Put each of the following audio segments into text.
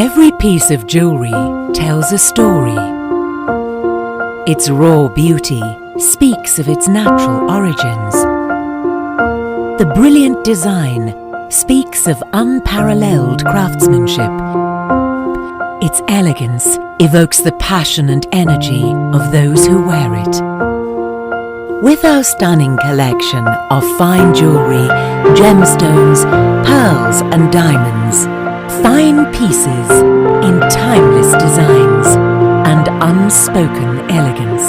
Every piece of jewelry tells a story. Its raw beauty speaks of its natural origins. The brilliant design speaks of unparalleled craftsmanship. Its elegance evokes the passion and energy of those who wear it. With our stunning collection of fine jewelry, gemstones, pearls and diamonds, fine pieces in timeless designs and unspoken elegance.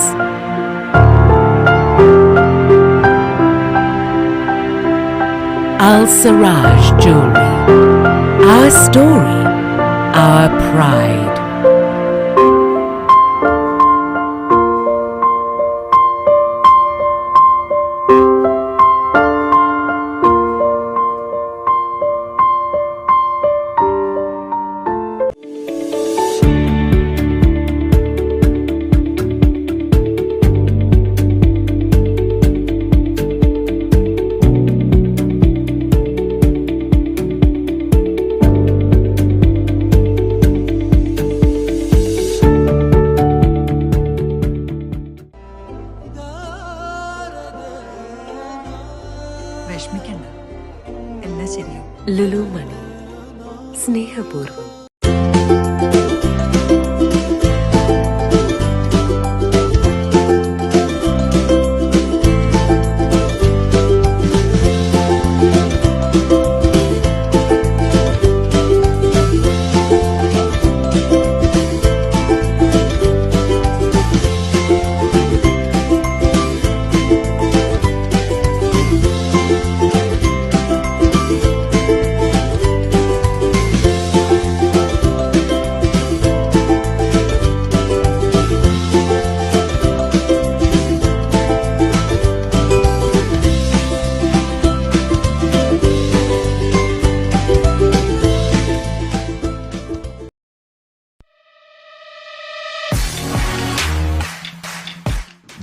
Al Siraj Jewelry. Our story, our pride. വിഷമിക്കണ്ട, എല്ലാം ശരിയാവും. ലുലു മണി, സ്നേഹപൂർവ്വം.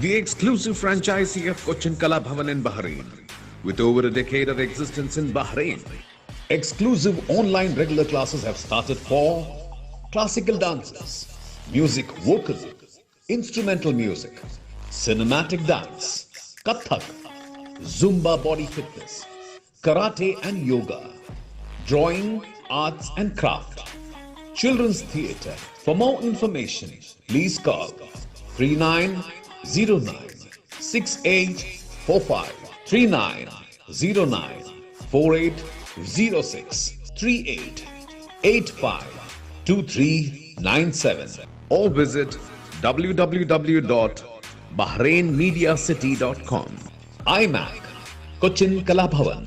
The exclusive franchisee of Cochin Kala Bhavan in Bahrain. With over a decade of existence in Bahrain, exclusive online regular classes have started for classical dances, music vocal, instrumental music, cinematic dance, Kathak, Zumba body fitness, karate and yoga, drawing, arts and craft, children's theatre. For more information, please call 39096845 3909 4806 38852397 or visit www.bahrainmediacity.com. iMac, Cochin Kala Bhavan.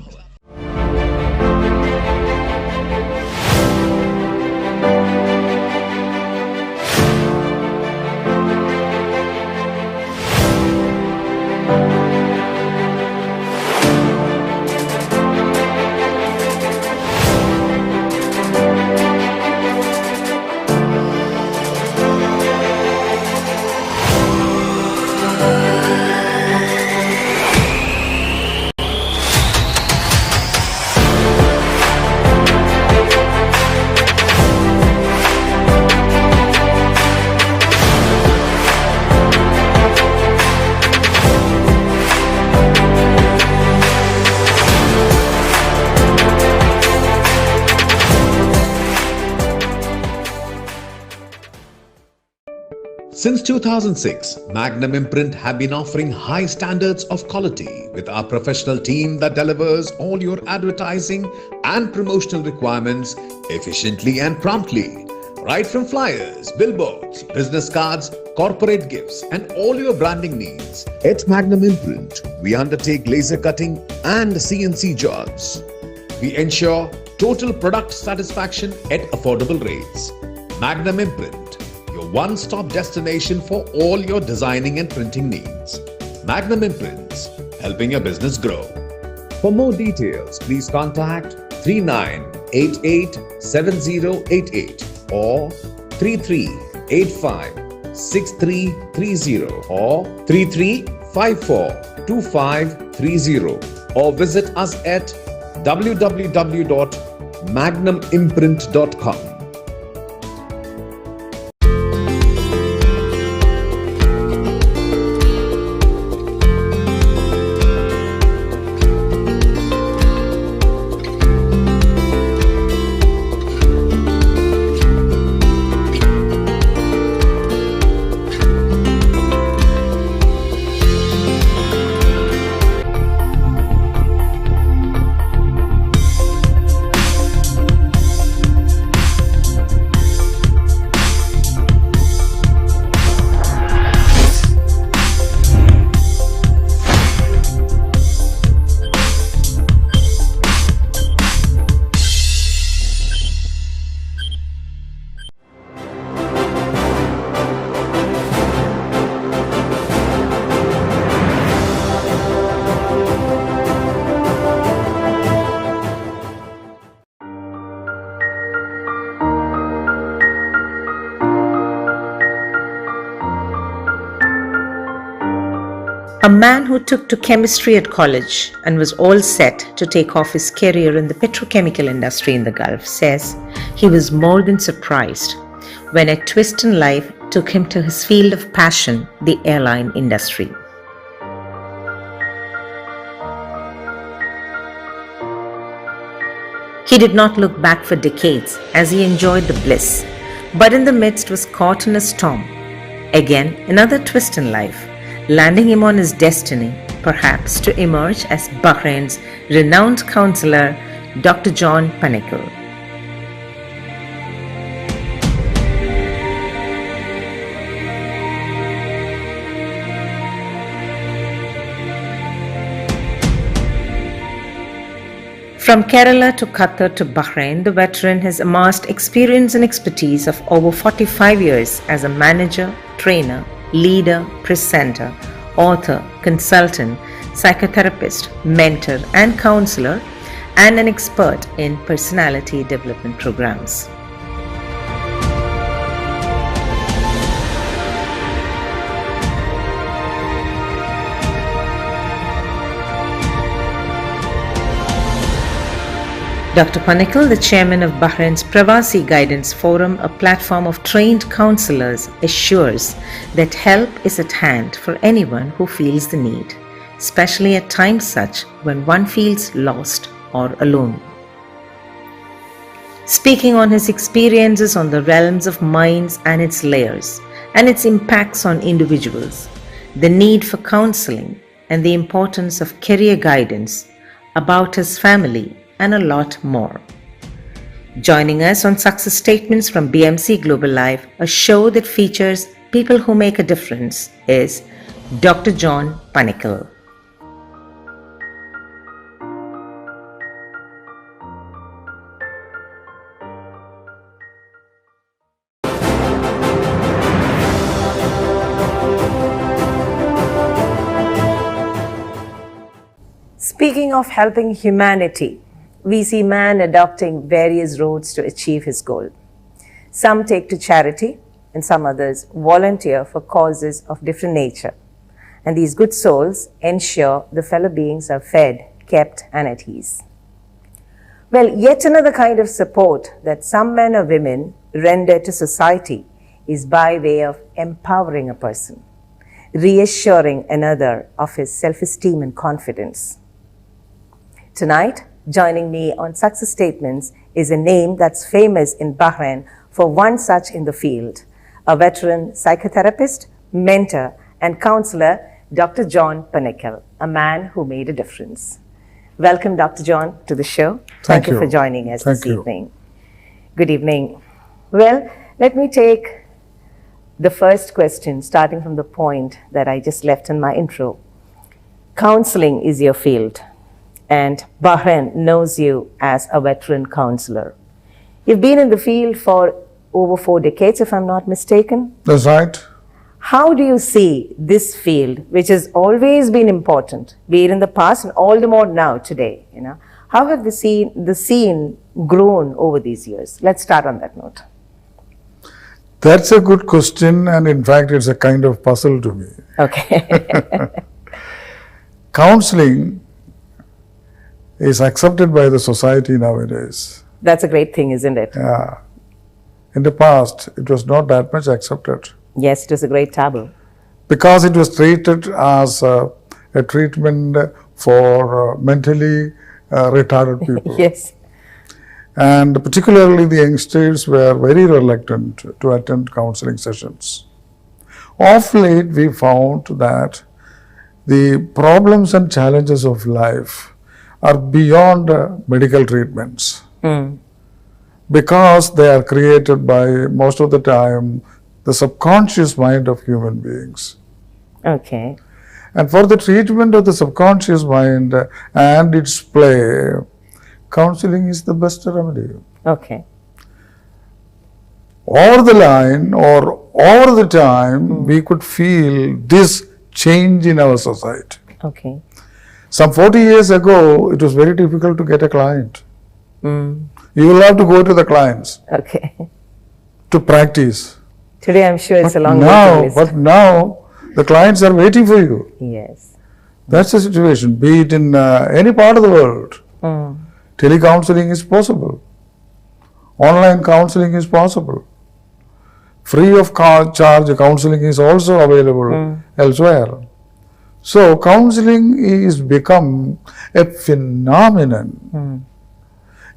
Since 2006, Magnum Imprint have been offering high standards of quality with our professional team that delivers all your advertising and promotional requirements efficiently and promptly. Right from flyers, billboards, business cards, corporate gifts and all your branding needs. At Magnum Imprint, we undertake laser cutting and CNC jobs. We ensure total product satisfaction at affordable rates. Magnum Imprint, your one-stop destination for all your designing and printing needs. Magnum Imprints, helping your business grow. For more details, please contact 39887088 or 33856330 or 33542530 or visit us at www.magnumimprint.com. A man who took to chemistry at college and was all set to take off his career in the petrochemical industry in the Gulf says he was more than surprised when a twist in life took him to his field of passion, the airline industry. He did not look back for decades as he enjoyed the bliss, but in the midst was caught in a storm. Again, another twist in life, landing him on his destiny, perhaps to emerge as Bahrain's renowned counselor, Dr. John Panackel. From Kerala to Qatar to Bahrain, the veteran has amassed experience and expertise of over 45 years as a manager, trainer, leader, presenter, author, consultant, psychotherapist, mentor and counselor, and an expert in personality development programs. Dr. Panackel, the chairman of Bahrain's Pravasi Guidance Forum, a platform of trained counselors, assures that help is at hand for anyone who feels the need, especially at times such when one feels lost or alone. Speaking on his experiences on the realms of minds and its layers and its impacts on individuals, the need for counseling and the importance of career guidance, about his family, and a lot more. Joining us on Success Statements from BMC Global Life, a show that features people who make a difference, is Dr. John Panackel. Speaking of helping humanity, we see man adopting various roads to achieve his goal. Some take to charity and some others volunteer for causes of different nature. And these good souls ensure the fellow beings are fed, kept and at ease. Well, yet another kind of support that some men or women render to society is by way of empowering a person, reassuring another of his self-esteem and confidence. Tonight, joining me on Success Statements is a name that's famous in Bahrain for one such in the field, a veteran psychotherapist, mentor, and counselor, Dr. John Panackel, a man who made a difference. Welcome, Dr. John, to the show. Thank you for joining us this evening. Good evening. Well, let me take the first question, starting from the point that I just left in my intro. Counseling is your field, and Bahrain knows you as a veteran counselor. You've been in the field for over 4 decades, if I'm not mistaken. That's right. How do you see this field, which has always been important, be it in the past and all the more now today? How have the scene grown over these years? Let's start on that note. That's a good question, and in fact, it's a kind of puzzle to me. Okay. Counseling is accepted by the society nowadays. That's a great thing, isn't it? Yeah. In the past, it was not that much accepted. Yes, it was a great taboo. Because it was treated as a treatment for mentally retarded people. Yes. And particularly the youngsters were very reluctant to attend counseling sessions. Of late, we found that the problems and challenges of life are beyond medical treatments, because they are created by, most of the time, the subconscious mind of human beings. Okay. And for the treatment of the subconscious mind and its play, counseling is the best remedy. Okay. Over the line or over the time, we could feel this change in our society. Okay. Some 40 years ago, it was very difficult to get a client. You will have to go to the clients Okay. to practice. Today, I'm sure it's a long Now, waiting list. but now, the clients are waiting for you. Yes. That's the situation, be it in any part of the world. Telecounseling is possible. Online counseling is possible. Free of charge counseling is also available elsewhere. So counseling is become a phenomenon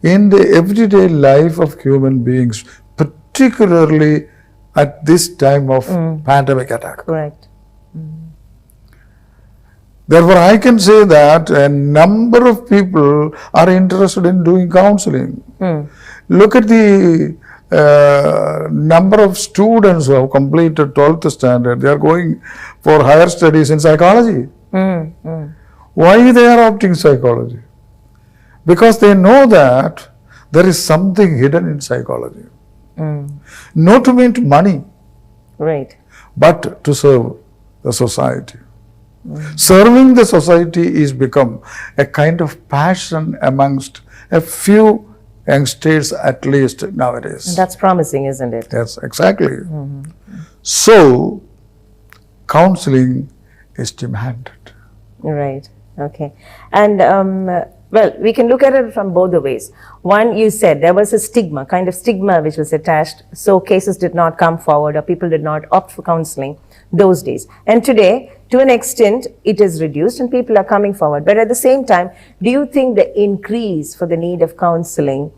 in the everyday life of human beings, particularly at this time of pandemic attack. Correct. Therefore, I can say that a number of people are interested in doing counseling. Look at the number of students who have completed 12th standard. They are going for higher studies in psychology. Why they are opting psychology? Because they know that there is something hidden in psychology. Not to make money, Right. but to serve the society. Serving the society is become a kind of passion amongst a few youngsters, at least nowadays. That's promising, isn't it? Yes, exactly. So, counseling is demanded. Right. Okay. And well, we can look at it from both the ways. One, you said there was a stigma, kind of stigma which was attached. So cases did not come forward or people did not opt for counseling those days. And today, to an extent, it is reduced and people are coming forward. But at the same time, do you think the increase for the need of counseling,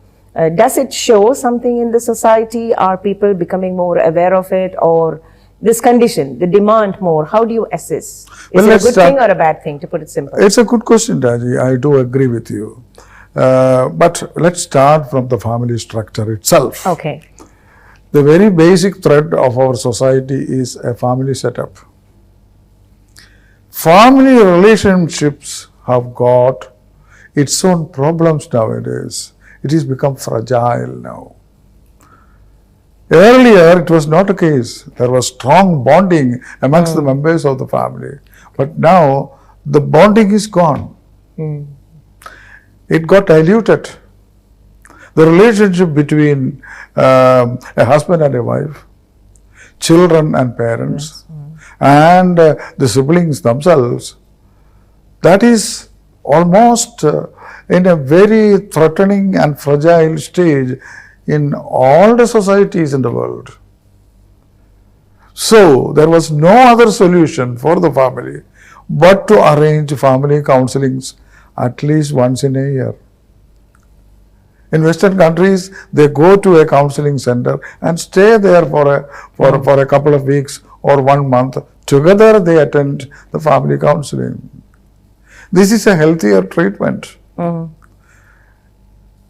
does it show something in the society? Are people becoming more aware of it, or this condition, the demand more? How do you assess? Is it a good thing or a bad thing, to put it simply? It's a good question, Raji. I do agree with you. But let's start from the family structure itself. Okay. The very basic thread of our society is a family setup. Family relationships have got its own problems nowadays. It has become fragile now. Earlier, it was not the case. There was strong bonding amongst the members of the family. But now, the bonding is gone. It got diluted. The relationship between a husband and a wife, children and parents, and the siblings themselves, that is almost in a very threatening and fragile stage in all the societies in the world. So, there was no other solution for the family but to arrange family counselings at least once in a year. In Western countries, they go to a counseling center and stay there for a couple of weeks or 1 month. Together, they attend the family counseling. This is a healthier treatment.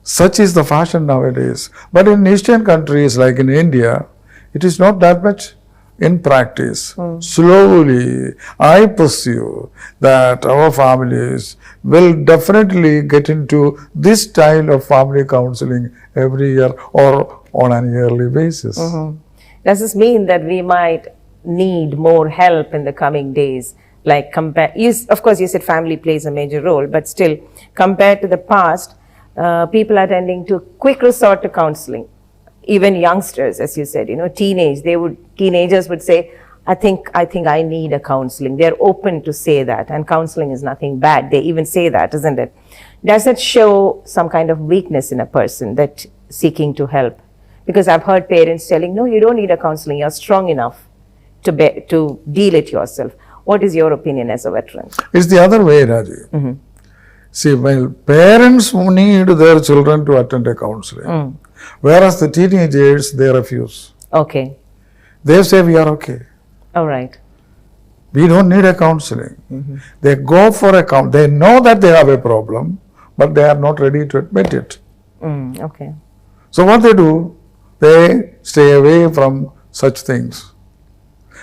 Such is the fashion nowadays. But in Eastern countries like in India, it is not that much in practice. Slowly, I pursue that our families will definitely get into this style of family counseling every year or on an yearly basis. Does this mean that we might need more help in the coming days? Like of course, you said family plays a major role, but still, compared to the past, people are tending to quick resort to counseling. Even youngsters, as you said, teenagers would say, I think I need a counseling. They're open to say that, and counseling is nothing bad. They even say that, isn't it? Does it show some kind of weakness in a person that seeking to help? Because I've heard parents telling, no, you don't need a counseling. You're strong enough to deal it yourself. What is your opinion as a veteran? It's the other way, Raji. See, while parents need their children to attend a counseling, whereas the teenagers, they refuse. Okay. They say, we are okay. All right. We don't need a counseling. They go for a they know that they have a problem, but they are not ready to admit it. Okay. So what they do, they stay away from such things.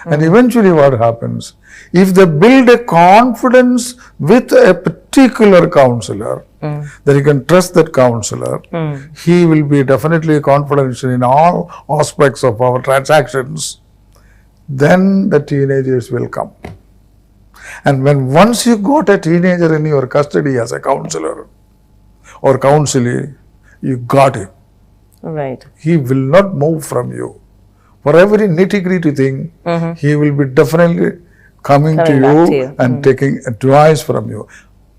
And eventually what happens, if they build a confidence with a particular counselor, that you can trust that counselor, he will be definitely confidential in all aspects of our transactions, then the teenagers will come. And once you got a teenager in your custody as a counselor or counselee, you got him. Right. He will not move from you. For every nitty-gritty thing, he will be definitely coming to back to you you. and taking advice from you.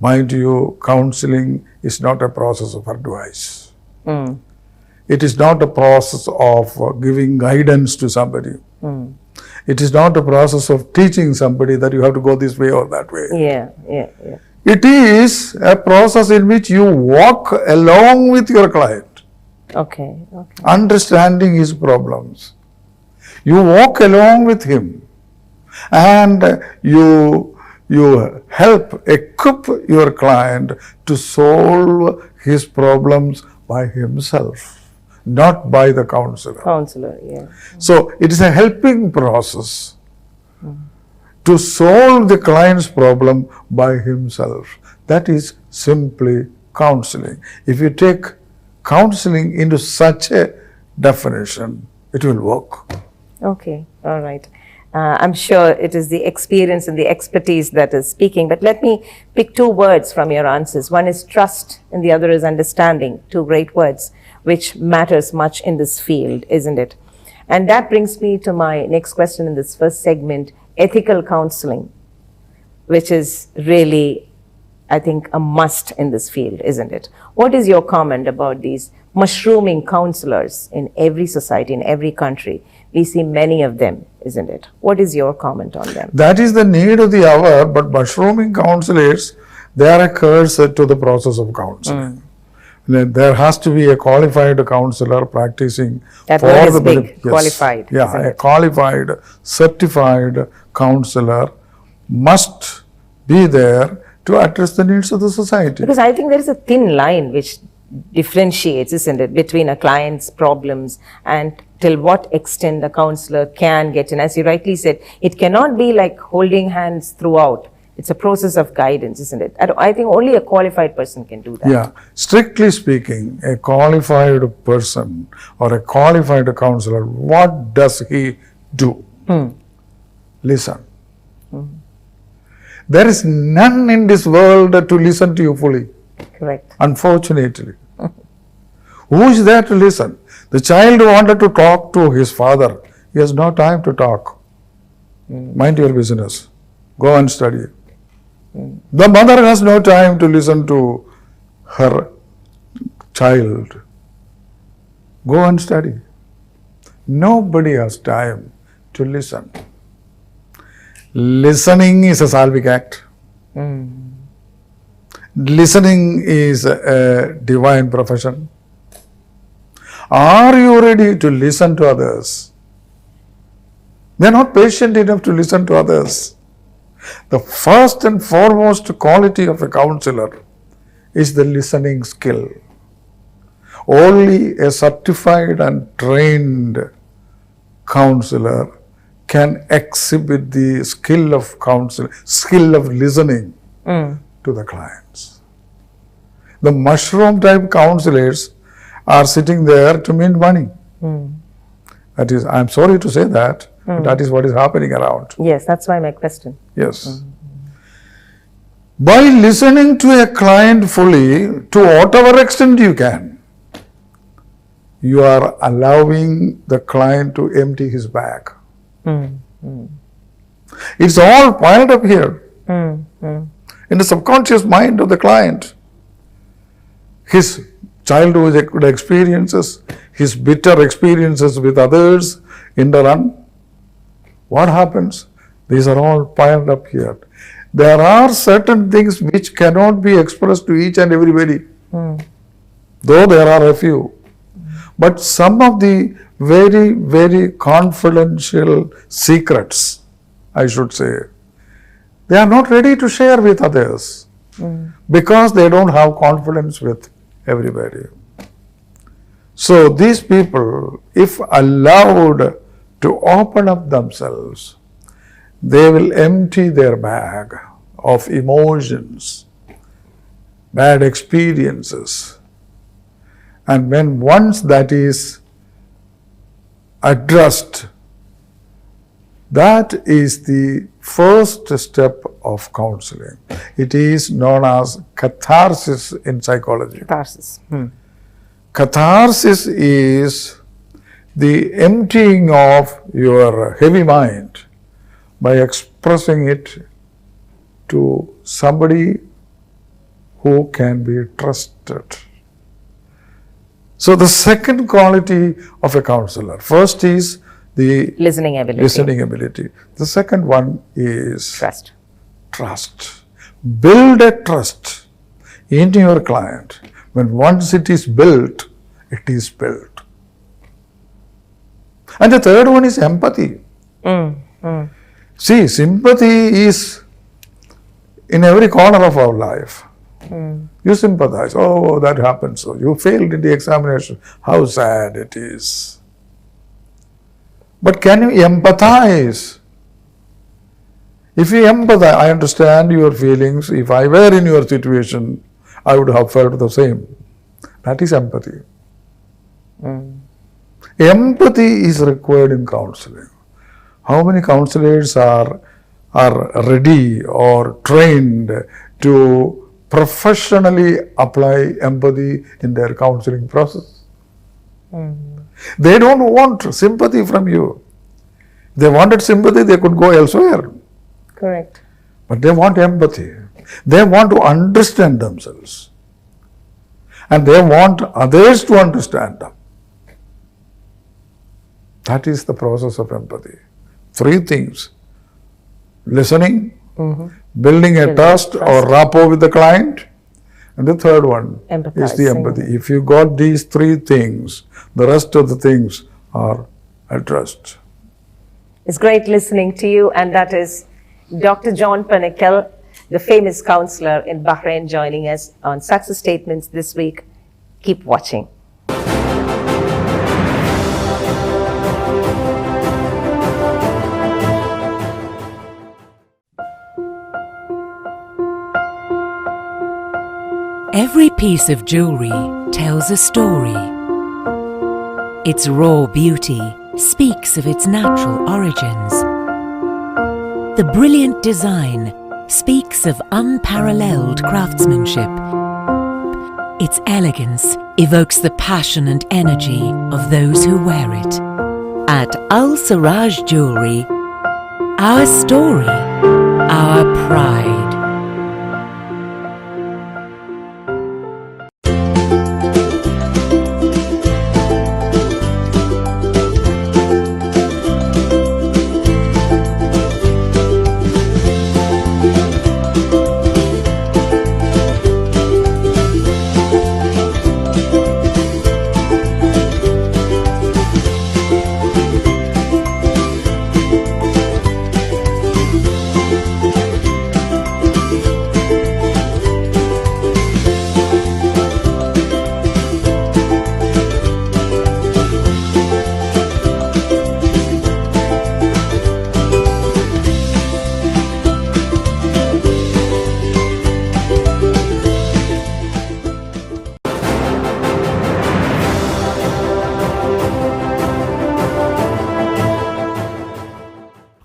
Mind you, counseling is not a process of advice. It is not a process of giving guidance to somebody. It is not a process of teaching somebody that you have to go this way or that way. Yeah. It is a process in which you walk along with your client, Okay. understanding his problems. You walk along with him and you help equip your client to solve his problems by himself, not by the counselor. Counselor, yeah. So it is a helping process to solve the client's problem by himself. That is simply counseling. If you take counseling into such a definition, it will work. Okay, all right. I'm sure it is the experience and the expertise that is speaking, but let me pick two words from your answers. One is trust and the other is understanding. Two great words, which matters much in this field, isn't it? And that brings me to my next question in this first segment, ethical counseling, which is really, I think, a must in this field, isn't it? What is your comment about these mushrooming counselors in every society, in every country? We see many of them, isn't it? What is your comment on them? That is the need of the hour, but mushrooming counselors, they are a curse to the process of counseling. There has to be a qualified counselor practicing That for word is the big, yes. qualified, Yeah, isn't a it? qualified, certified counselor must be there to address the needs of the society. Because I think there is a thin line which differentiates, isn't it, between a client's problems and till what extent a counselor can get in. As you rightly said, it cannot be like holding hands throughout. It's a process of guidance, isn't it? I think only a qualified person can do that. Yeah, strictly speaking, a qualified person or a qualified counselor, what does he do? Listen. There is none in this world to listen to you fully, Correct. unfortunately. Who is there to listen? The child wanted to talk to his father. He has no time to talk. Mind your business. Go and study. The mother has no time to listen to her child. Go and study. Nobody has time to listen. Listening is a salvic act. Listening is a divine profession. Are you ready to listen to others? They are not patient enough to listen to others. The first and foremost quality of a counselor is the listening skill. Only a certified and trained counselor can exhibit the skill of counseling, skill of listening to the clients. The mushroom type counselors are sitting there to mint money. That is, I'm sorry to say that, but that is what is happening around. Yes, that's why my question. Yes. By listening to a client fully, to whatever extent you can, you are allowing the client to empty his bag. It's all piled up here in the subconscious mind of the client. His childhood experiences, his bitter experiences with others in the run. What happens? These are all piled up here. There are certain things which cannot be expressed to each and everybody, though there are a few. But some of the very, very confidential secrets, I should say, they are not ready to share with others because they don't have confidence with everybody. So these people, if allowed to open up themselves, they will empty their bag of emotions, bad experiences. And when once that is addressed, that is the first step of counseling. It is known as catharsis in psychology. Catharsis. Catharsis is the emptying of your heavy mind by expressing it to somebody who can be trusted. So the second quality of a counselor, first is the Listening ability. listening ability. The second one is Trust. trust. Build a trust in your client. When once it is built, it is built. And the third one is empathy. See, sympathy is in every corner of our life. You sympathize. Oh, that happened. So you failed in the examination. How sad it is. But can you empathize? If you empathize, I understand your feelings. If I were in your situation, I would have felt the same. That is empathy. Empathy is required in counseling. How many counselors are ready or trained to professionally apply empathy in their counseling process? They don't want sympathy from you. If they wanted sympathy, they could go elsewhere. Correct. But they want empathy. They want to understand themselves. And they want others to understand them. That is the process of empathy. Three things: listening, building a trust or rapport with the client, and the third one is the empathy. If you got these three things, the rest of the things are addressed. It's great listening to you, and that is Dr. John Panackel, the famous counselor in Bahrain, joining us on Success Statements this week. Keep watching. Every piece of jewelry tells a story. Its raw beauty speaks of its natural origins. The brilliant design speaks of unparalleled craftsmanship. Its elegance evokes the passion and energy of those who wear it. At Al Siraj Jewelry, our story, our pride.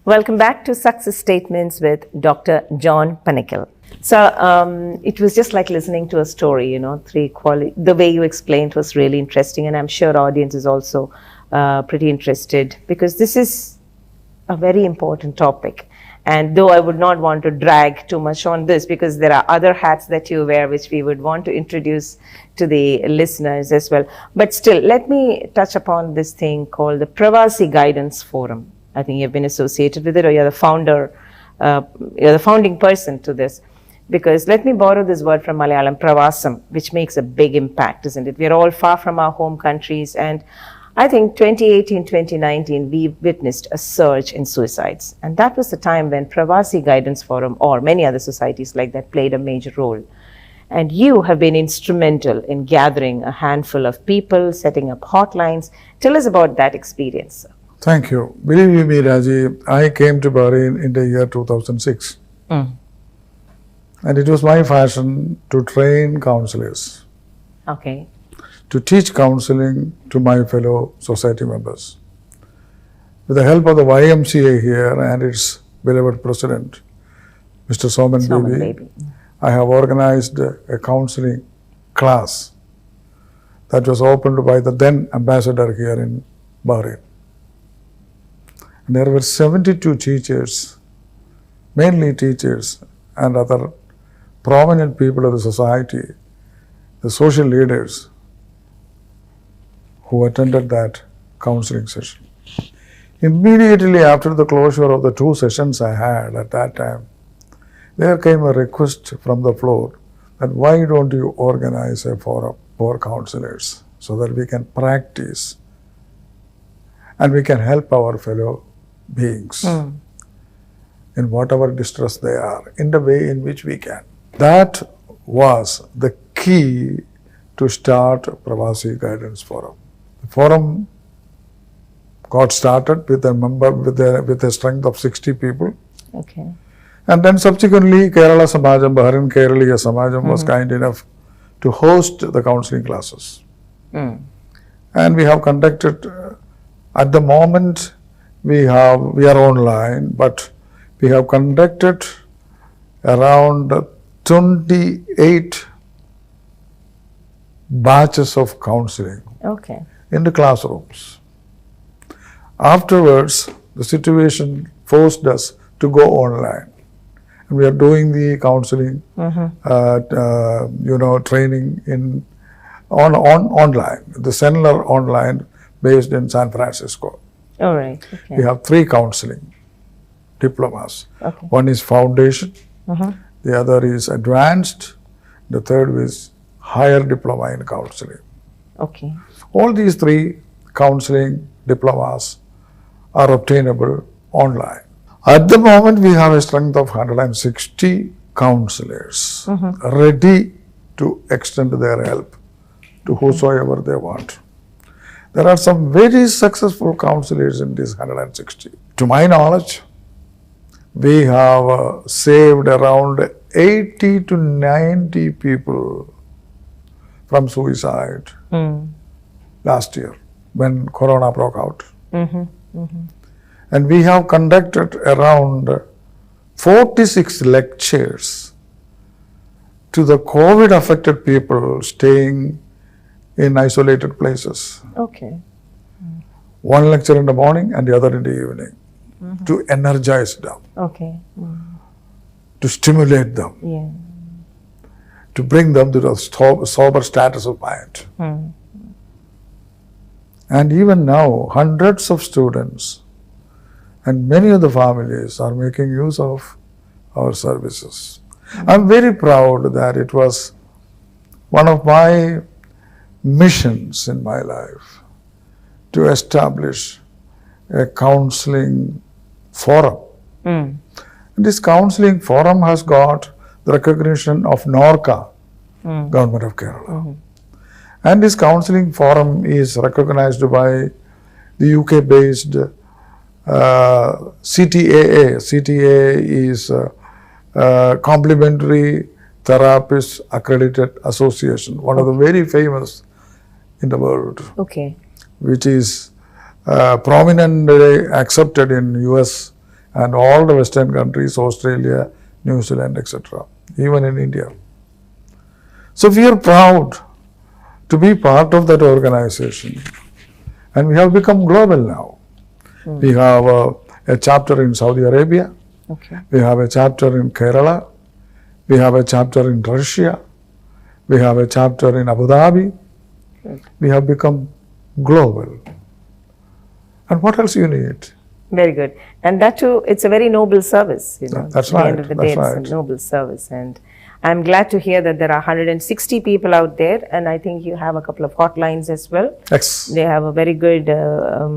Welcome back to Success Statements with Dr. John Panackel. So it was just like listening to a story, the way you explained was really interesting, and I'm sure audience is also pretty interested, because this is a very important topic. And though I would not want to drag too much on this, because there are other hats that you wear which we would want to introduce to the listeners as well. But still, let me touch upon this thing called the Pravasi Guidance Forum. I think you've been associated with it, or you're the founder, you're the founding person to this. Because let me borrow this word from Malayalam, pravasam, which makes a big impact, isn't it? We're all far from our home countries, and I think 2018, 2019, we witnessed a surge in suicides. And that was the time when Pravasi Guidance Forum, or many other societies like that, played a major role. And you have been instrumental in gathering a handful of people, setting up hotlines. Tell us about that experience, sir. Thank you. Believe you me, Raji, I came to Bahrain in the year 2006. And it was my passion to train counselors. Okay. To teach counseling to my fellow society members. With the help of the YMCA here and its beloved president, Mr. Soman Baby, I have organized a counseling class that was opened by the then ambassador here in Bahrain. And there were 72 teachers mainly teachers and other prominent people of the society, the social leaders who attended that counseling session. Immediately after the closure of the 2 sessions I had at that time, there came a request from the floor that why don't you organize a forum for counselors so that we can practice and we can help our fellow beings in whatever distress they are, in the way in which we can. That was the key to start Pravasi Guidance Forum. The forum got started with a strength of 60 people. Okay. And then subsequently Kerala Samajam, Bahrain Kerala Samajam was kind enough to host the counseling classes. And we have conducted, at the moment we are online, but we have conducted around 28 batches of counseling Okay. in the classrooms. Afterwards, the situation forced us to go online. And we are doing the counseling, training online, the seminar online based in San Francisco. All right. Okay. We have 3 counseling diplomas. Okay. One is foundation, the other is advanced, the third is higher diploma in counseling. Okay. All these 3 counseling diplomas are obtainable online. At the moment, we have a strength of 160 counselors ready to extend their help to whosoever they want. There are some very successful counselors in these 160. To my knowledge, we have saved around 80 to 90 people from suicide last year when Corona broke out. And we have conducted around 46 lectures to the COVID affected people staying in isolated places. Okay. One lecture in the morning and the other in the evening to energize them, Okay. to stimulate them, Yeah. to bring them to the sober status of mind. And even now, hundreds of students and many of the families are making use of our services. I'm very proud that it was one of my missions in my life to establish a counseling forum. This counseling forum has got the recognition of NORCA, Government of Kerala. And this counseling forum is recognized by the UK-based CTAA. CTAA is Complementary Therapist Accredited Association, one of the very famous in the world, Okay. which is prominently accepted in US and all the Western countries, Australia, New Zealand, etc., even in India. So we are proud to be part of that organization, and we have become global now. We have a chapter in Saudi Arabia, Okay. we have a chapter in Kerala, we have a chapter in Russia, we have a chapter in Abu Dhabi. We have become global. And what else you need? Very good. And that too, it's a very noble service. That's At the end right, of the that's day, right. it's a noble service. And I'm glad to hear that there are 160 people out there. And I think you have a couple of hotlines as well. Yes. They have a very good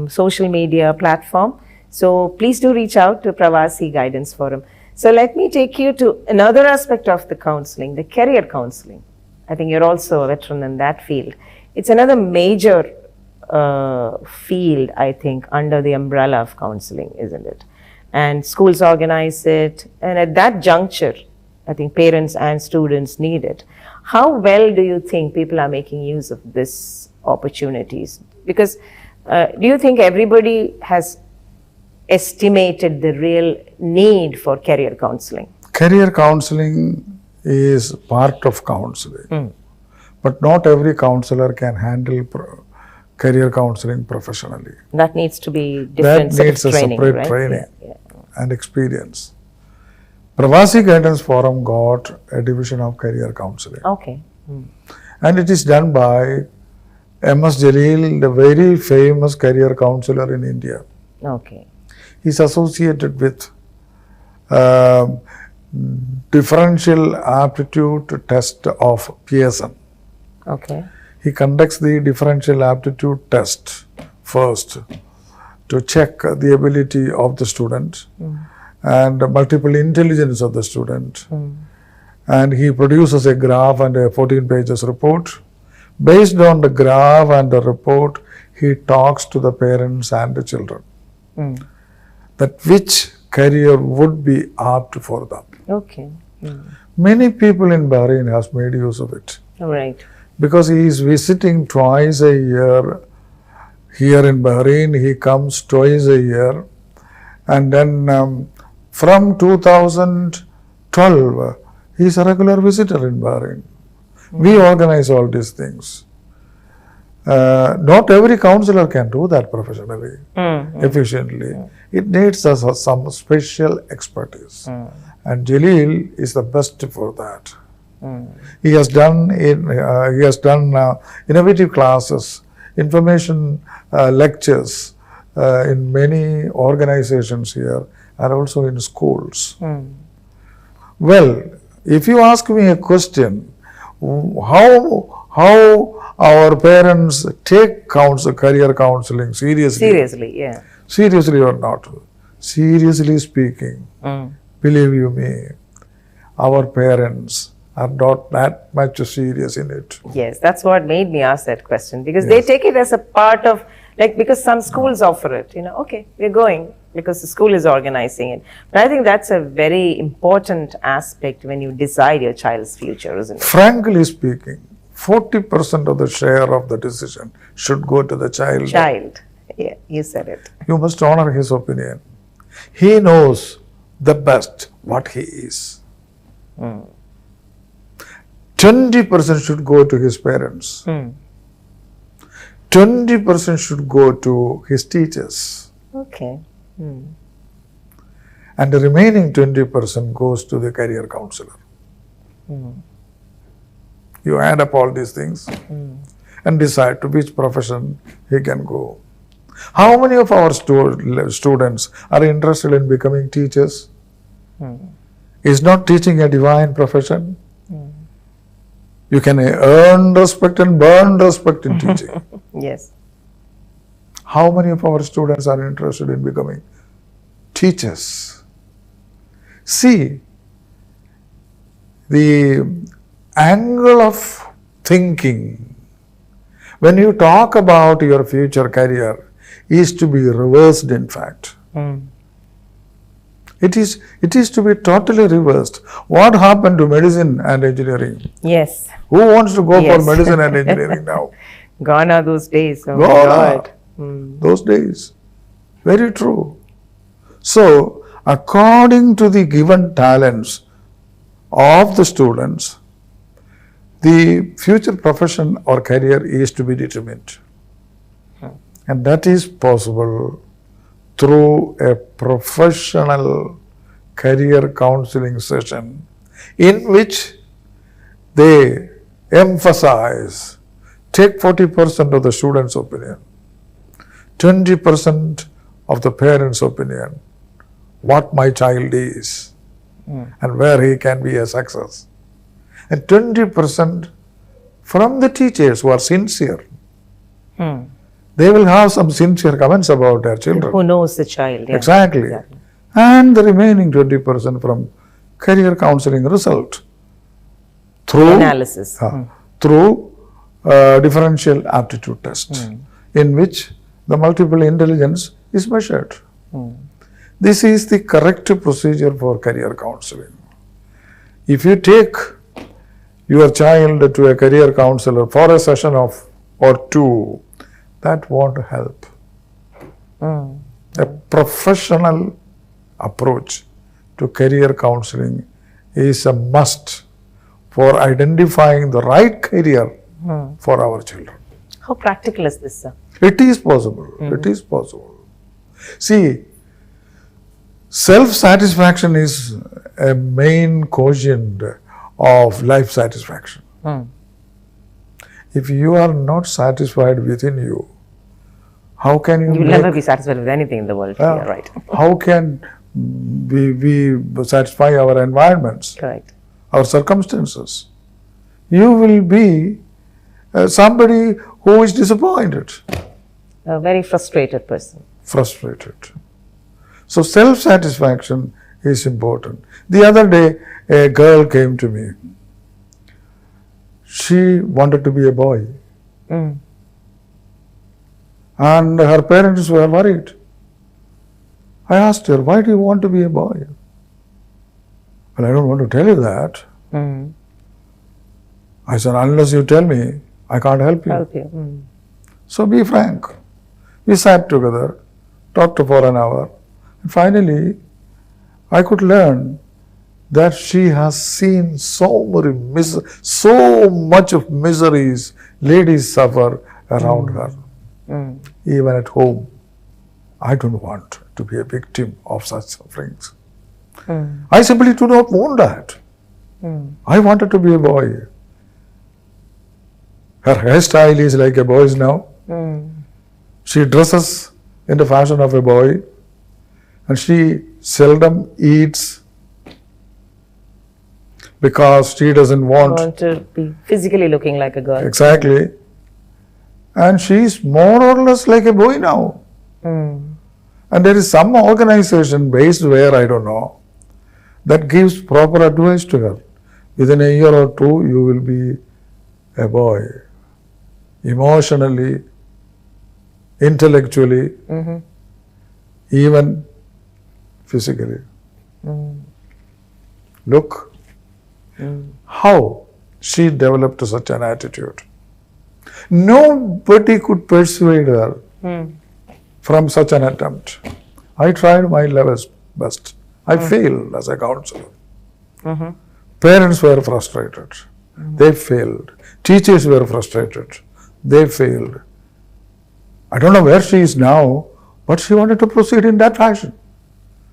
social media platform. So please do reach out to Pravasi Guidance Forum. So let me take you to another aspect of the counseling, the career counseling. I think you're also a veteran in that field. It's another major field, I think, under the umbrella of counseling, isn't it? And schools organize it. And at that juncture, I think parents and students need it. How well do you think people are making use of these opportunities? Because do you think everybody has estimated the real need for career counseling? Career counseling is part of counseling, but not every counselor can handle career counseling professionally. That needs to be different That needs set of a training, separate right? training Yeah. and experience. Pravasi Guidance Forum got a division of career counseling. Okay. And it is done by M.S. Jalil, the very famous career counselor in India. Okay. He's associated with differential aptitude test of Pearson. Okay. He conducts the differential aptitude test first to check the ability of the student and multiple intelligence of the student. And he produces a graph and a 14 pages report. Based on the graph and the report, he talks to the parents and the children that which career would be apt for them. Okay. Many people in Bahrain has made use of it All right. because he is visiting twice a year here in Bahrain. He comes twice a year, and then from 2012 he is a regular visitor in Bahrain. We organize all these things. Not every counselor can do that professionally, efficiently. It needs some special expertise. And Jalil is the best for that. He has done innovative classes, information lectures in many organizations here and also in schools. Well, if you ask me a question, how our parents take career counseling seriously? Seriously, yeah. Seriously or not? Seriously speaking, believe you me, our parents are not that much serious in it. Yes, that's what made me ask that question, because they take it as a part of, like, because some schools offer it, okay, we're going because the school is organizing it. But I think that's a very important aspect when you decide your child's future, isn't it? Frankly speaking, 40% of the share of the decision should go to the child. Yeah, you said it. You must honor his opinion. He knows the best what he is. 20% should go to his parents. 20% should go to his teachers. Okay. And the remaining 20% goes to the career counselor. You add up all these things and decide to which profession he can go. How many of our students are interested in becoming teachers? Is not teaching a divine profession? You can earn respect and burn respect in teaching. Yes. How many of our students are interested in becoming teachers? See, the angle of thinking when you talk about your future career is to be reversed, in fact. It is to be totally reversed. What happened to medicine and engineering? Yes. Who wants to go for Yes. medicine and engineering now? Gone are those days. Oh my Gone God. are those days. Very true. So, according to the given talents of the students, the future profession or career is to be determined. And that is possible through a professional career counseling session in which they emphasize, take 40% of the student's opinion, 20% of the parent's opinion, what my child is and where he can be a success, and 20% from the teachers who are sincere. They will have some sincere comments about their children. Who knows the child? Yeah. Exactly. And the remaining 20% from career counseling result through Analysis. Through differential aptitude test in which the multiple intelligence is measured. This is the correct procedure for career counseling. If you take your child to a career counselor for a session of or two, that won't help. A professional approach to career counseling is a must for identifying the right career for our children. How practical is this, sir? It is possible. It is possible. See, self-satisfaction is a main quotient of life satisfaction. If you are not satisfied within you, how can you You'll never be satisfied with anything in the world. Yeah, right. How can we satisfy our environments, Correct. our circumstances? You will be somebody who is disappointed, A very frustrated person. frustrated. So self-satisfaction is important. The other day, a girl came to me. She wanted to be a boy. And her parents were worried. I asked her, why do you want to be a boy? Well, I don't want to tell you that. I said, unless you tell me, I can't help you. Help you. So be frank. We sat together, talked for an hour, and finally I could learn that she has seen so much of miseries ladies suffer around her. Even at home. I don't want to be a victim of such sufferings. I simply do not want that. I wanted to be a boy. Her hairstyle is like a boy's now. She dresses in the fashion of a boy, and she seldom eats because she doesn't want to be physically looking like a girl. Exactly. And she is more or less like a boy now. And there is some organization based where, I don't know, that gives proper advice to her. Within a year or two, you will be a boy. Emotionally, intellectually, even physically. Look how she developed such an attitude. Nobody could persuade her from such an attempt. I tried my level best. I failed as a counselor. Parents were frustrated. They failed. Teachers were frustrated. They failed. I don't know where she is now, but she wanted to proceed in that fashion.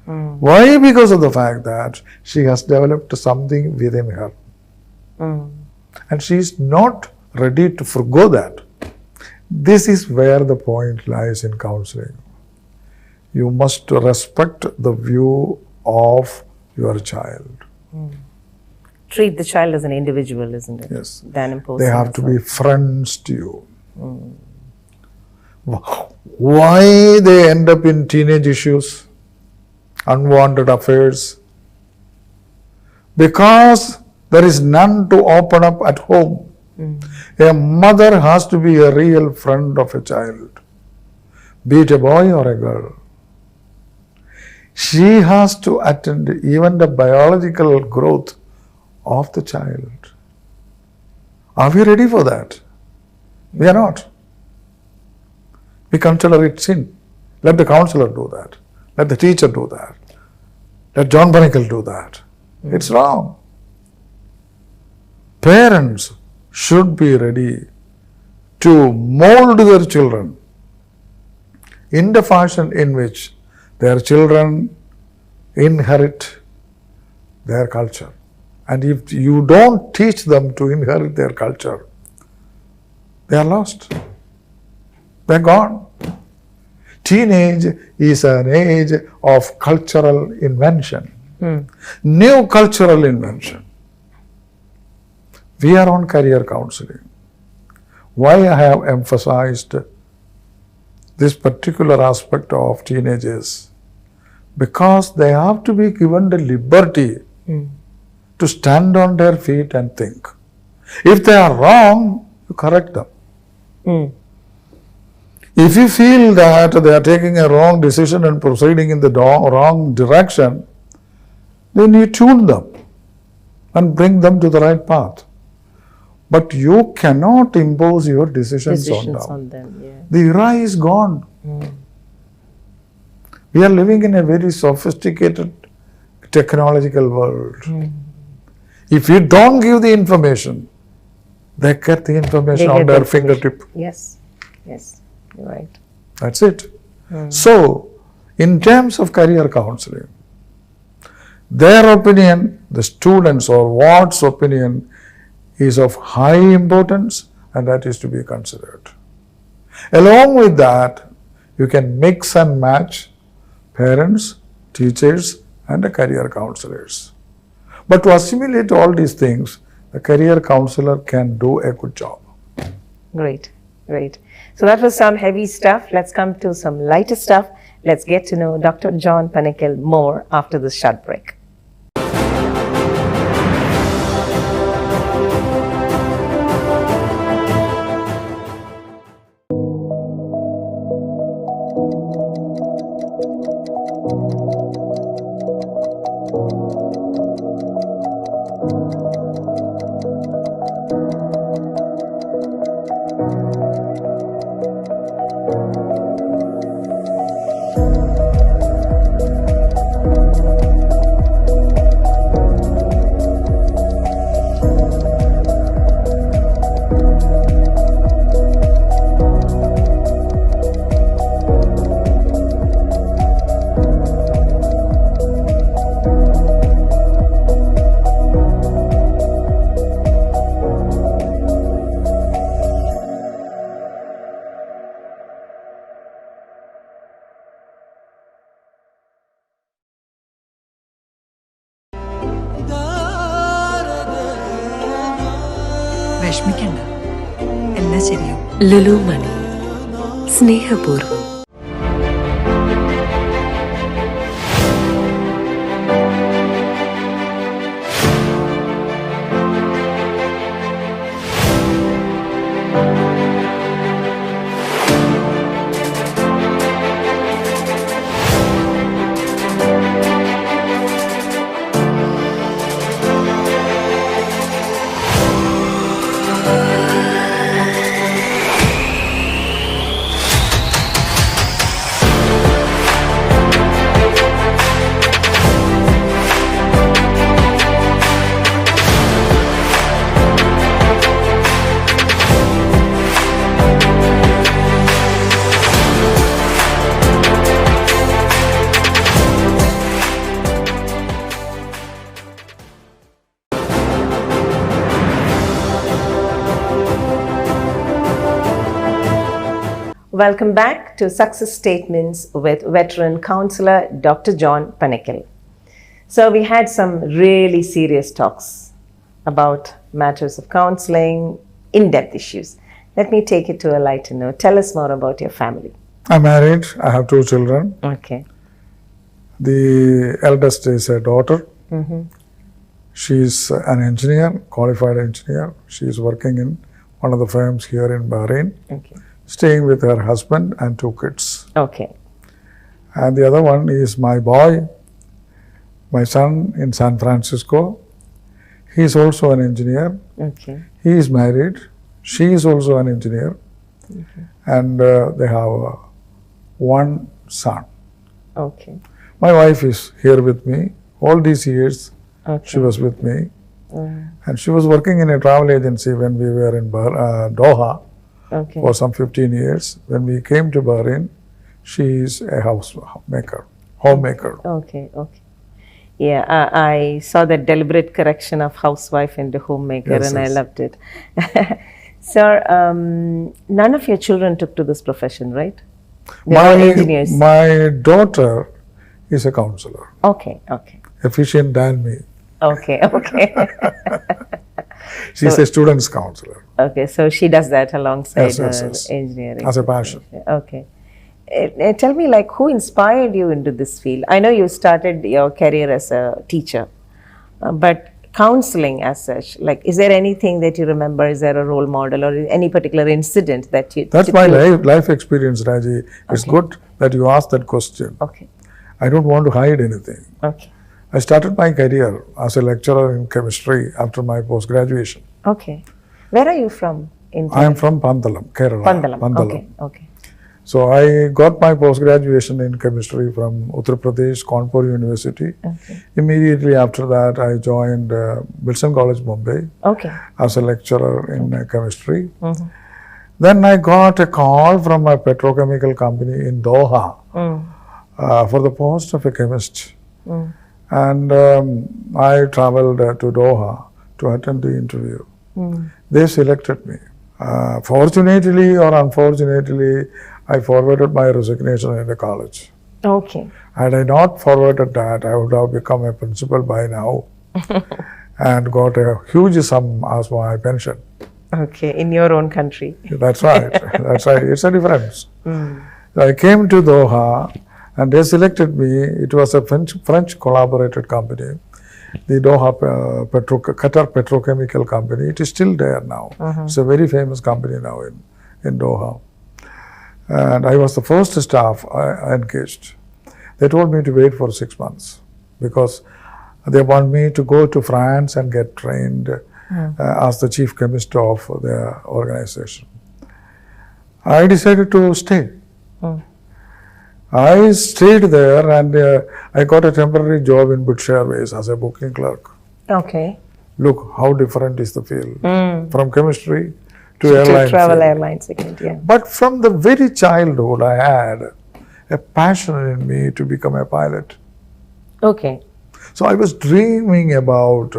Why? Because of the fact that she has developed something within her. And she is not ready to forgo that. This is where the point lies in counseling. You must respect the view of your child. Treat the child as an individual, isn't it? Yes. Than impose. They have to be friends to you. Why they end up in teenage issues, unwanted affairs? Because there is none to open up at home. A mother has to be a real friend of a child, be it a boy or a girl. She has to attend even the biological growth of the child. Are we ready for that? We are not. We consider it sin. Let the counselor do that. Let the teacher do that. Let John Panackel do that. It's wrong. Parents should be ready to mold their children in the fashion in which their children inherit their culture. And if you don't teach them to inherit their culture, they are lost. They're gone. Teenage is an age of cultural invention, new cultural invention. We are on career counseling. Why I have emphasized this particular aspect of teenagers? Because they have to be given the liberty to stand on their feet and think. If they are wrong, you correct them. If you feel that they are taking a wrong decision and proceeding in the wrong direction, then you tune them and bring them to the right path. But you cannot impose your decisions on them. Yeah. The era is gone. We are living in a very sophisticated technological world. If you don't give the information, they get the information on their fingertip. Yes, yes, you're right. That's it. So, in terms of career counseling, their opinion, the students or ward's opinion is of high importance, and that is to be considered. Along with that, you can mix and match parents, teachers, and the career counselors. But to assimilate all these things, the career counselor can do a good job. Great, great. So that was some heavy stuff. Let's come to some lighter stuff. Let's get to know Dr. John Panackel more after this short break. വിഷമിക്കണ്ട, എല്ലാം ശരിയാവും. ലുലു മണി സ്നേഹപൂർവ്വം. Welcome back to Success Statements with veteran counselor Dr. John Panackel. So we had some really serious talks about matters of counseling, in-depth issues. Let me take it to a lighter note. Tell us more about your family. I'm married. I have 2 children. Okay. The eldest is a daughter. She's an engineer, qualified engineer. She's working in one of the firms here in Bahrain, Okay. staying with her husband and 2 kids. Okay. And the other one is my boy, my son in San Francisco. He's also an engineer. Okay. He is married. She is also an engineer. And they have 1 son. Okay. My wife is here with me. All these years, Okay. she was with me. And she was working in a travel agency when we were in Doha Okay. for some 15 years. When we came to Bahrain, she is a homemaker. Okay. Okay. Yeah, I saw that deliberate correction of housewife into homemaker, Yes, and I yes. loved it. Sir, none of your children took to this profession, right? They're all engineers. My daughter is a counselor, Okay. Okay. efficient than me. Okay. Okay. She's So- a student's counselor Okay. So she does that alongside Yes, her yes, yes. engineering. as a passion. Okay. Tell me, like, who inspired you into this field? I know you started your career as a teacher, but counseling as such, like, is there anything that you remember? Is there a role model or any particular incident that you? That's that my you- life experience, Raji. It's Okay. good that you asked that question. Okay. I don't want to hide anything. Okay. I started my career as a lecturer in chemistry after my post-graduation. Okay. Where are you from? In I am from Pandalam, Kerala. Pandalam. Okay. Okay. So I got my post-graduation in chemistry from Uttar Pradesh, Kanpur University. Okay. Immediately after that, I joined Wilson College, Mumbai Okay. as a lecturer in chemistry. Then I got a call from a petrochemical company in Doha for the post of a chemist. And I traveled to Doha to attend the interview. They selected me. Fortunately or unfortunately, I forwarded my resignation in the college. Okay. Had I not forwarded that, I would have become a principal by now and got a huge sum as my pension. Okay, in your own country. That's right. That's right. It's a difference. I came to Doha and they selected me. It was a French collaborated company, the Doha Qatar Petrochemical Company. It is still there now. It's a very famous company now in Doha. And I was the first staff engaged. They told me to wait for 6 months because they want me to go to France and get trained as the chief chemist of their organization. I decided to stay. I stayed there and I got a temporary job in British Airways as a booking clerk. Okay. Look how different is the field from chemistry to To airline travel field. airlines again, yeah. But from the very childhood, I had a passion in me to become a pilot. Okay. So I was dreaming about,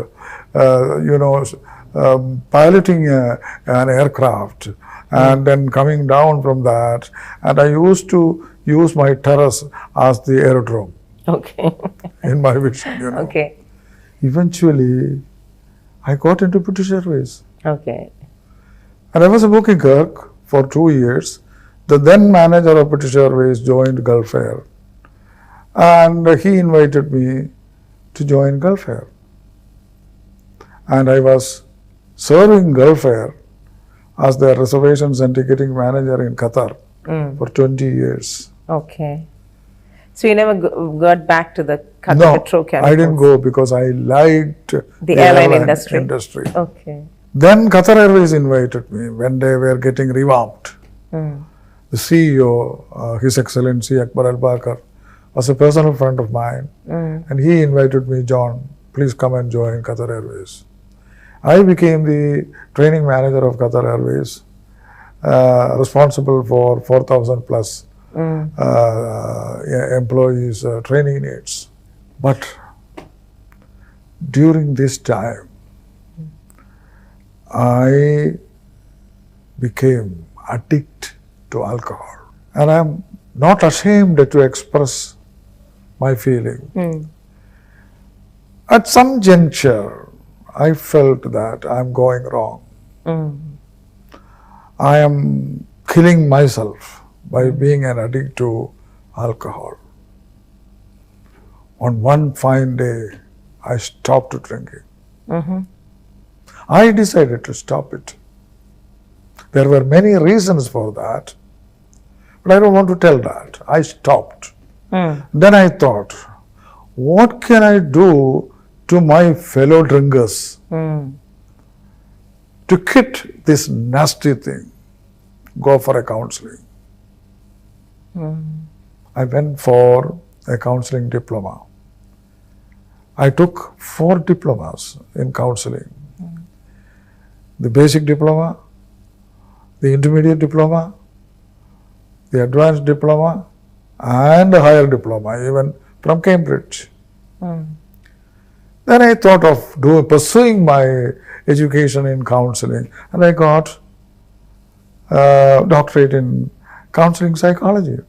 piloting an aircraft and then coming down from that. And I used to use my terrace as the aerodrome Okay. in my vision. Okay. Eventually, I got into British Airways. Okay. And I was a booking clerk for 2 years. The then manager of British Airways joined Gulf Air. And he invited me to join Gulf Air. And I was serving Gulf Air as the reservations and ticketing manager in Qatar for 20 years. Okay. So you never got back to the Qatar No, Petrochemicals? I didn't go because I liked The airline industry. Okay. Then Qatar Airways invited me when they were getting revamped. The CEO, His Excellency Akbar Al-Bakar, was a personal friend of mine. And he invited me, John, please come and join Qatar Airways. I became the training manager of Qatar Airways, responsible for 4,000 plus employees' training needs. But during this time, I became addicted to alcohol. And I'm not ashamed to express my feeling. At some juncture, I felt that I'm going wrong. I am killing myself by being an addict to alcohol. On one fine day, I stopped drinking. I decided to stop it. There were many reasons for that, but I don't want to tell that. I stopped. Then I thought, what can I do to my fellow drinkers to quit this nasty thing? Go for a counseling. I went for a counseling diploma. I took 4 diplomas in counseling. The basic diploma, the intermediate diploma, the advanced diploma, and the higher diploma, even from Cambridge. Then I thought of pursuing my education in counseling, and I got a doctorate in counseling psychology.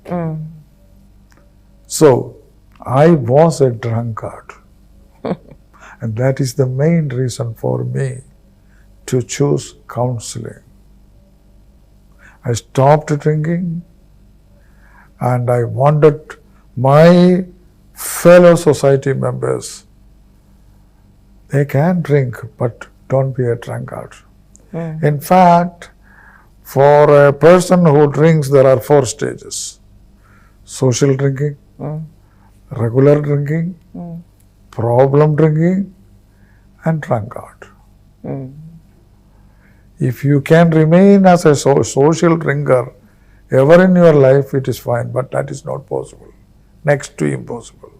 So I was a drunkard, and that is the main reason for me to choose counseling. I stopped drinking and I wanted my fellow society members, they can drink, but don't be a drunkard. In fact, for a person who drinks, there are 4 stages. Social drinking, regular drinking, problem drinking, and drunkard. If you can remain as a social drinker ever in your life, it is fine, but that is not possible, next to impossible.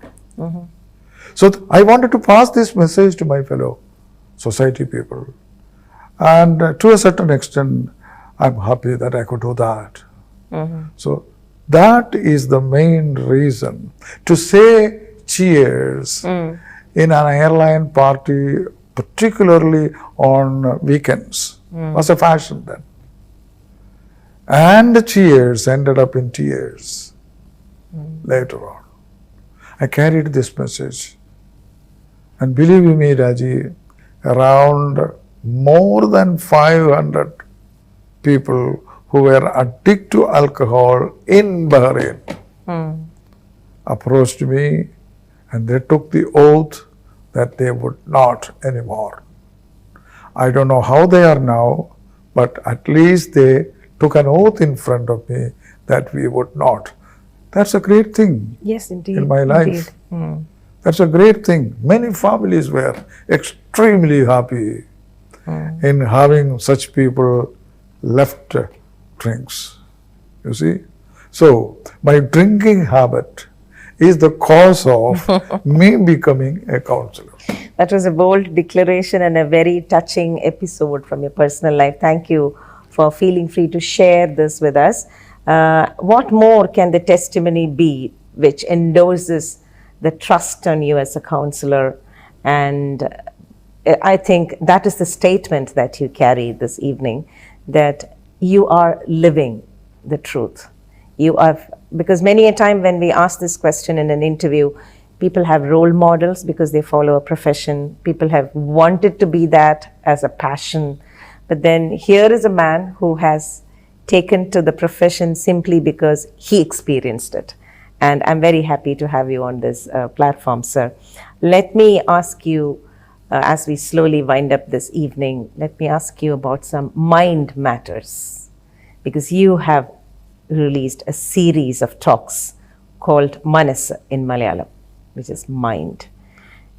So I wanted to pass this message to my fellow society people, and to a certain extent, I'm happy that I could do that. So that is the main reason. To say cheers in an airline party, particularly on weekends. Was a fashion then. And the cheers ended up in tears later on. I carried this message. And believe you me, Raji, around more than 500 people who were addicted to alcohol in Bahrain approached me, and they took the oath that they would not anymore. I don't know how they are now, but at least they took an oath in front of me that we would not. That's a great thing. Yes, indeed. In my life. That's a great thing. Many families were extremely happy in having such people left drinks. You see? So, my drinking habit is the cause of me becoming a counselor. That was a bold declaration and a very touching episode from your personal life. Thank you for feeling free to share this with us. What more can the testimony be which endorses the trust on you as a counselor? And I think that is the statement that you carry this evening, that you are living the truth. You are, because many a time when we ask this question in an interview, people have role models because they follow a profession. People have wanted to be that as a passion. But then here is a man who has taken to the profession simply because he experienced it. And I'm very happy to have you on this platform, sir. Let me ask you, as we slowly wind up this evening, let me ask you about some mind matters. Because you have released a series of talks called Manasa in Malayalam, which is mind.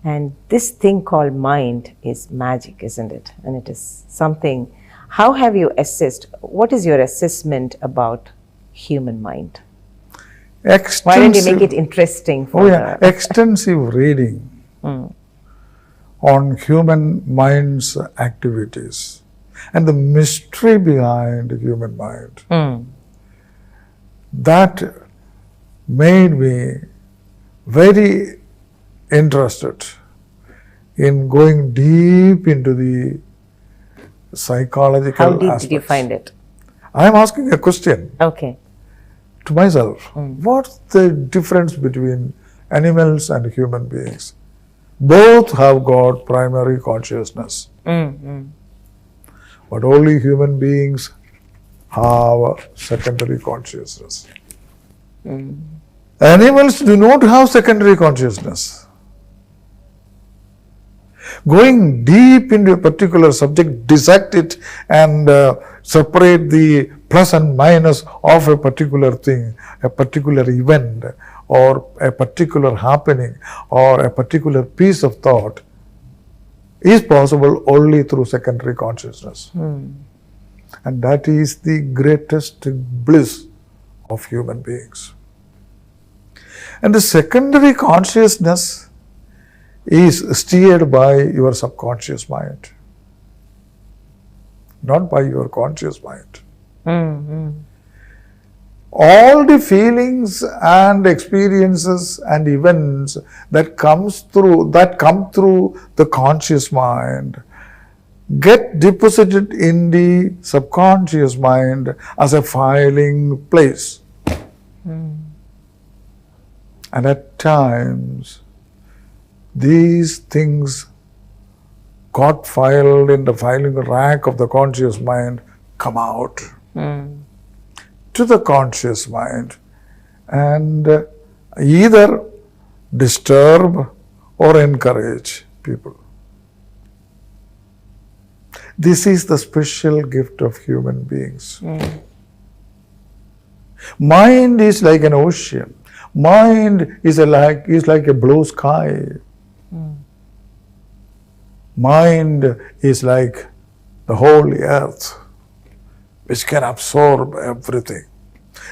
And this thing called mind is magic, isn't it? And it is something. How have you assessed? What is your assessment about human mind? Why don't you make it interesting for extensive reading on human mind's activities and the mystery behind human mind. That made me very interested in going deep into the psychological aspects. How deep did you find it? I am asking a question. Okay. To myself, what's the difference between animals and human beings? Both have got primary consciousness, but only human beings have secondary consciousness. Animals do not have secondary consciousness. Going deep into a particular subject, dissect it and separate the plus and minus of a particular thing, a particular event, or a particular happening, or a particular piece of thought is possible only through secondary consciousness. And that is the greatest bliss of human beings. And the secondary consciousness is steered by your subconscious mind, not by your conscious mind. All the feelings and experiences and events that come through the conscious mind get deposited in the subconscious mind as a filing place. And at times, these things got filed in the filing rack of the conscious mind come out to the conscious mind and either disturb or encourage people. This is the special gift of human beings. Mind is like an ocean. Mind is like a blue sky. Mind is like the whole earth, which can absorb everything.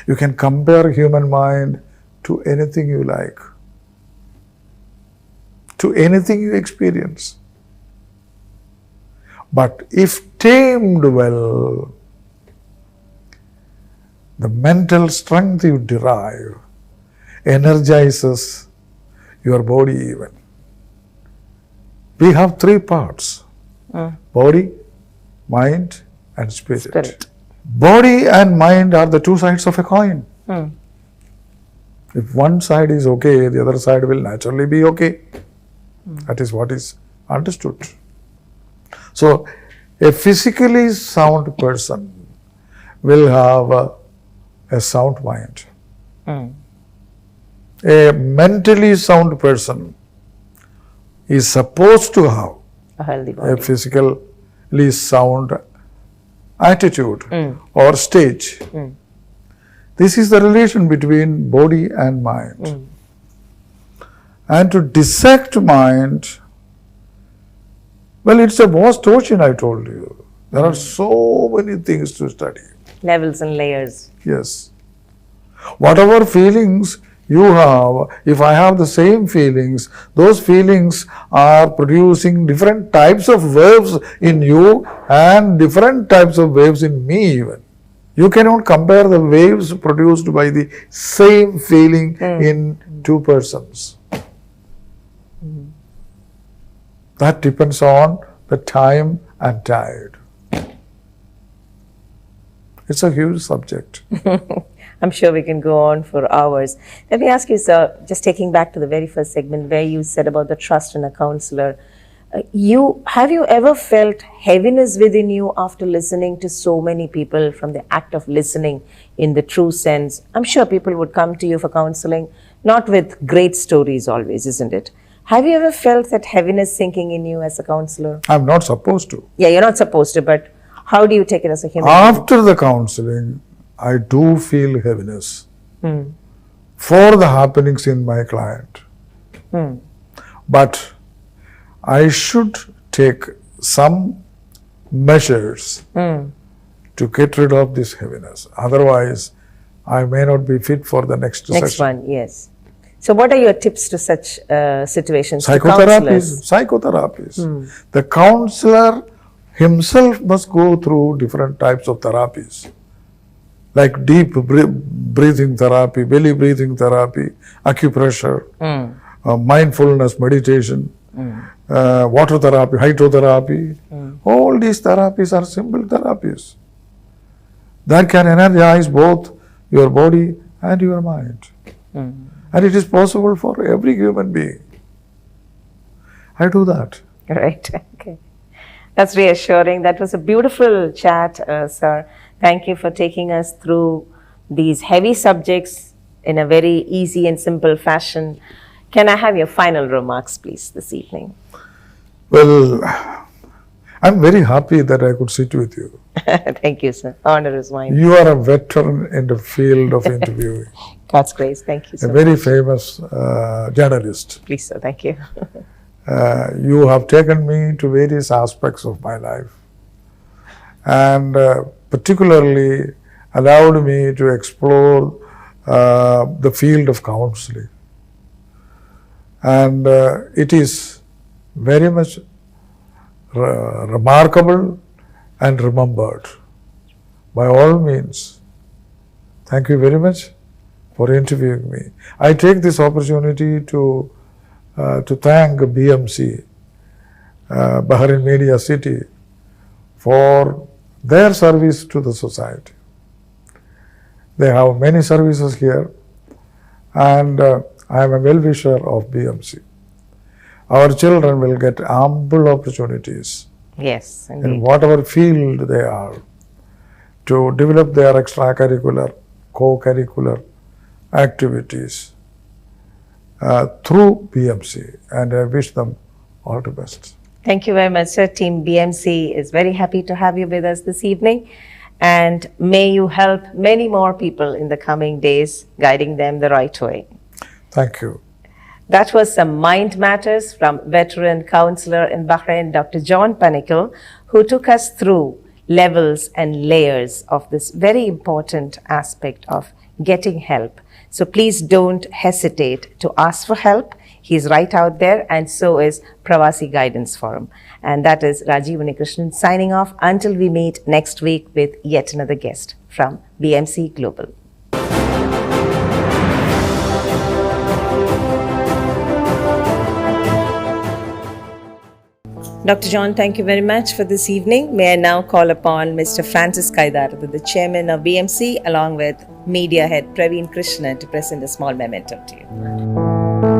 You can compare human mind to anything you like, to anything you experience. But if tamed well, the mental strength you derive energizes your body even. we have three parts: body, mind, and spirit. Spirit. Body and mind are the two sides of a coin. If one side is okay, the other side will naturally be okay. That is what is understood. So, a physically sound person will have a sound mind. A mentally sound person is supposed to have A healthy a body. physically sound attitude or stage. This is the relation between body and mind. And to dissect mind, well, it's a vast ocean, I told you. There are so many things to study. Levels and layers. Yes. Whatever feelings you have, if I have the same feelings, those feelings are producing different types of waves in you and different types of waves in me even. You cannot compare the waves produced by the same feeling in two persons. That depends on the time and tide. It's a huge subject. I'm sure we can go on for hours. Let me ask you, sir, just taking back to the very first segment where you said about the trust in a counselor. Have you ever felt heaviness within you after listening to so many people, from the act of listening in the true sense? I'm sure people would come to you for counseling, not with great stories always, isn't it? Have you ever felt that heaviness sinking in you as a counselor? I'm not supposed to. Yeah, you're not supposed to, but how do you take it as a human being? After the counseling, I do feel heaviness for the happenings in my client. But I should take some measures to get rid of this heaviness. Otherwise, I may not be fit for the next Next session. one, yes. So what are your tips to such situations? To counselors? Psychotherapies. The counselor himself must go through different types of therapies, like deep breathing therapy, belly breathing therapy, acupressure, mindfulness meditation, water therapy, hydrotherapy. All these therapies are simple therapies that can energize both your body and your mind. And it is possible for every human being. I do that. Right, okay. That's reassuring. That was a beautiful chat, sir. Thank you for taking us through these heavy subjects in a very easy and simple fashion. Can I have your final remarks, please, this evening? Well, I'm very happy that I could sit with you. Thank you, sir. Honor is mine. You are a veteran in the field of interviewing, God's grace. Thank you, a sir. very famous journalist. Please, sir. Thank you. You have taken me to various aspects of my life and particularly allowed me to explore the field of counseling. And it is very much remarkable and remembered. By all means, thank you very much for interviewing me. I take this opportunity to thank BMC, Bahrain Media City, for their service to the society. They have many services here, and I am a well-wisher of BMC. Our children will get ample opportunities Yes, in indeed. whatever field they are to develop their extracurricular, co-curricular activities through BMC, and I wish them all the best. Thank you very much, sir. Team BMC is very happy to have you with us this evening. And may you help many more people in the coming days, guiding them the right way. Thank you. That was some Mind Matters from veteran counselor in Bahrain, Dr. John Panackel, who took us through levels and layers of this very important aspect of getting help. So please don't hesitate to ask for help. He's right out there, and so is Pravasi Guidance Forum. And that is Rajiv Unikrishnan signing off until we meet next week with yet another guest from BMC Global. Dr. John, thank you very much for this evening. May I now call upon Mr. Francis Kaidarathu, the chairman of BMC, along with media head Praveen Krishna, to present a small memento to you.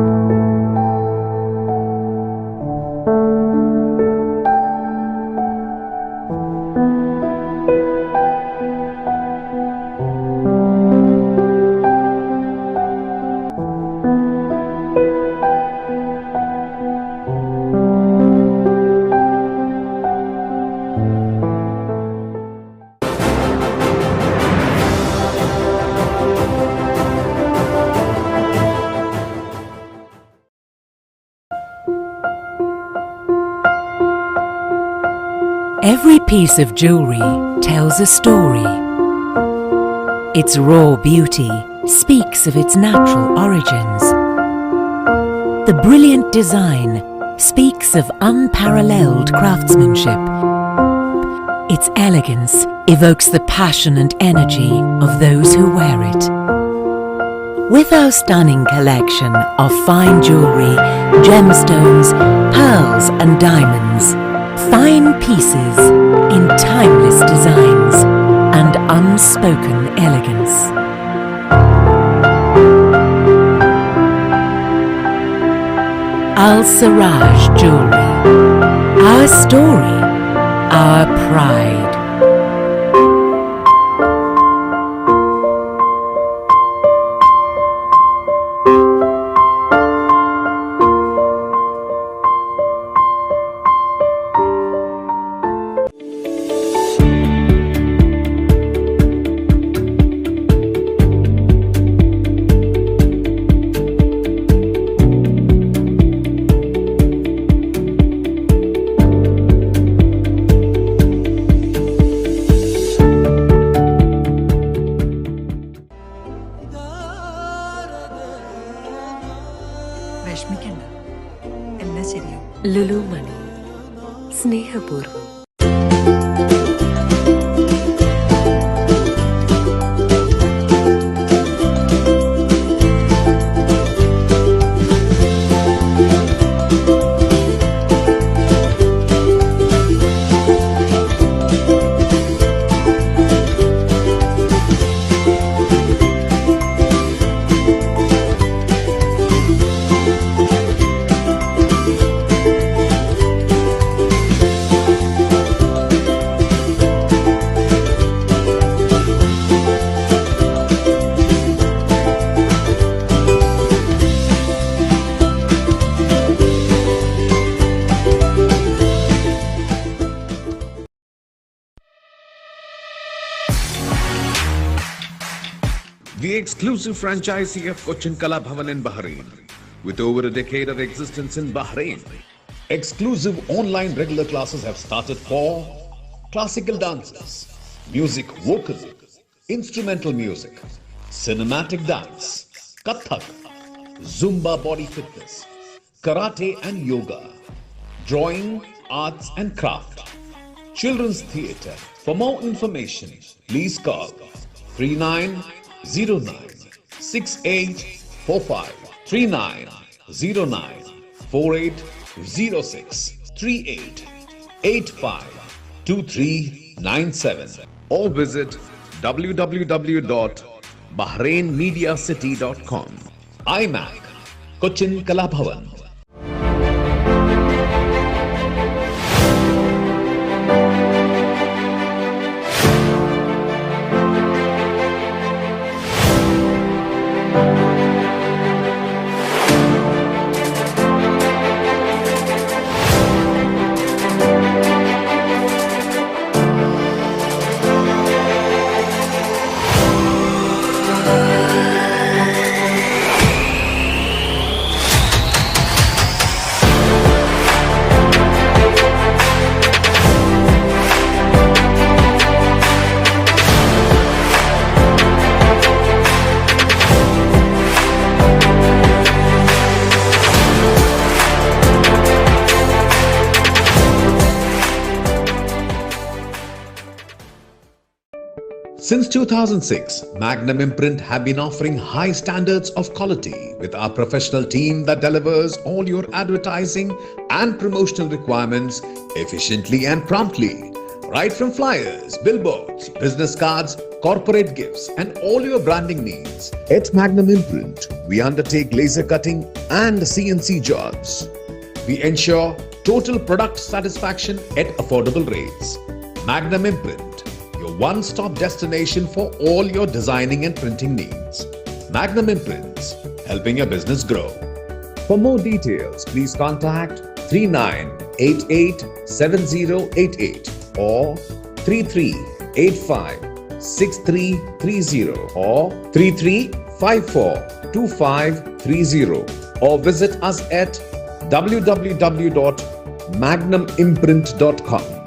Every piece of jewelry tells a story. Its raw beauty speaks of its natural origins. The brilliant design speaks of unparalleled craftsmanship. Its elegance evokes the passion and energy of those who wear it. With our stunning collection of fine jewelry, gemstones, pearls and diamonds, fine pieces in timeless designs and unspoken elegance. Al Siraj Jewelry. Our story, our pride. വിഷമിക്കണ്ട, എല്ലാം ശരിയാവും. ലുലു മണി സ്നേഹപൂർവ്വം. The exclusive franchisee of Cochin Kala Bhavan in Bahrain, with over a decade of existence in Bahrain. Exclusive online regular classes have started for classical dances, music vocal, instrumental music, cinematic dance, Kathak, Zumba body fitness, karate and yoga, drawing, arts and craft, children's theatre. For more information, please call 3909-6845, 3909-4806, 3885-2397, or visit www.bahrainmediacity.com. iMac, Cochin Kalabhavan. Since 2006, Magnum Imprint have been offering high standards of quality with our professional team that delivers all your advertising and promotional requirements efficiently and promptly. Right from flyers, billboards, business cards, corporate gifts and all your branding needs. At Magnum Imprint, we undertake laser cutting and CNC jobs. We ensure total product satisfaction at affordable rates. Magnum Imprint, your one-stop destination for all your designing and printing needs. Magnum Imprints, helping your business grow. For more details, please contact 39887088 or 33856330 or 33542530 or visit us at www.magnumimprint.com.